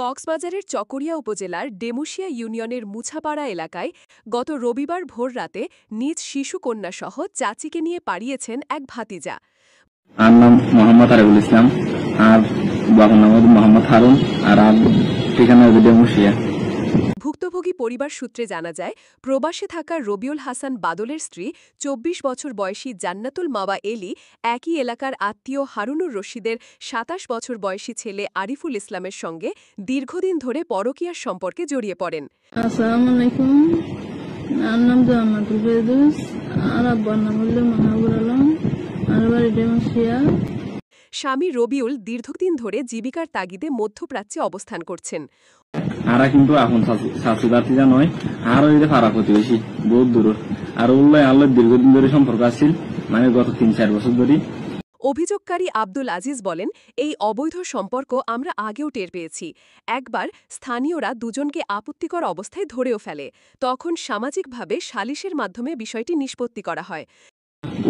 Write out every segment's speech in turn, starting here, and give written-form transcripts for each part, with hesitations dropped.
কক্সবাজারের চকরিয়া উপজেলার ডেমুশিয়া ইউনিয়নের মুছাপাড়া এলাকায় গত রবিবার ভোররাতে নিজ শিশুকন্যাসহ চাচিকে নিয়ে পালিয়েছেন এক ভাতিজা। আর নাম মোহাম্মদ আরিফুল ইসলাম, আর বাবার নাম মোহাম্মদ হারুন, আর ঠিকানা ডেমুশিয়া। ভুক্তভোগী পরিবার সূত্রে জানা যায়, প্রবাসে থাকা রবিউল হাসান বাদলের স্ত্রী ২৪ বছর বয়সী জান্নাতুল মাওয়া এলি একই এলাকার আত্মীয় হারুনুর রশিদের ২৭ বছর বয়সী ছেলে আরিফুল ইসলামের সঙ্গে দীর্ঘদিন ধরে পরকীয়ার সম্পর্কে জড়িয়ে পড়েন। আসসালামু আলাইকুম। আমার নাম জান্নাতুল ফেরদৌস, আর আব্বার নাম হলো মাহবুব আলম, আর বাড়ি ডেমুশিয়া। স্বামী রবিউল দীর্ঘদিন ধরে জীবিকার তাগিদে মধ্যপ্রাচ্যে অবস্থান করছেন। আরা কিন্তু এখন শাশুদার্থিজা নয়, আর ওই যে পাড়া প্রতিবেশী বহুত দূর। আর উল্লাই আল্লাহ দীর্ঘদিন ধরে সম্পর্ক আছিল, মানে গত ৩-৪ বছর ধরে। অভিযোগকারী আব্দুল আজিজ বলেন, এই অবৈধ সম্পর্ক আমরা আগেও টের পেয়েছি। একবার স্থানীয়রা দুজনকে আপত্তিকর অবস্থায় ধরেও ফেলে, তখন সামাজিকভাবে সালিশের মাধ্যমে বিষয়টি নিষ্পত্তি করা হয়।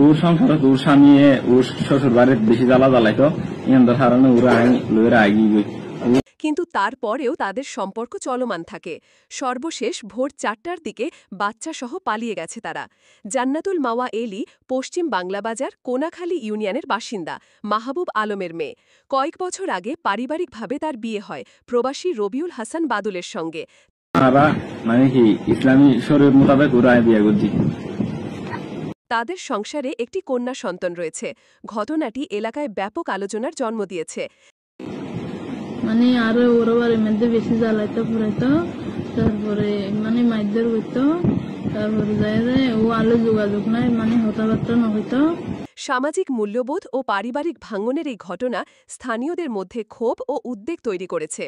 ওর সংসারে ওর স্বামী ওর শ্বশুর বাড়ির বেশি জ্বালা জ্বালাইতো, এর কারণে ওরা লইরা আগিয়ে গই। কিন্তু তারপরেও তাদের সম্পর্ক চলমান থাকে। সর্বশেষ ভোর ৪টার দিকে বাচ্চাসহ পালিয়ে গেছে তারা। জান্নাতুল মাওয়া এলি পশ্চিম বাংলাবাজার কোনাখালী ইউনিয়নের বাসিন্দা, মাহবুব আলমের মেয়ে। কয়েক বছর আগে পারিবারিকভাবে তার বিয়ে হয় প্রবাসী রবিউল হাসান বাদলের সঙ্গে। তারা মানে কি ইসলামী শরীয়ত মোতাবেক ওরা বিয়ে করছি। তাদের সংসারে একটি কন্যা সন্তান রয়েছে। ঘটনাটি এলাকায় ব্যাপক আলোচনার জন্ম দিয়েছে। মানে আরো ওরা বাড়ির মধ্যে বেশি জ্বালাইতো পুরাইতো, তারপরে মানে মাইদের হইতো, তারপরে যায় ও আলো যোগাযোগ নাই, মানে হতাবার্তা না হইতো। সামাজিক মূল্যবোধ ও পারিবারিক ভাঙনের এই ঘটনা স্থানীয়দের মধ্যে ক্ষোভ ও উদ্বেগ তৈরি করেছে।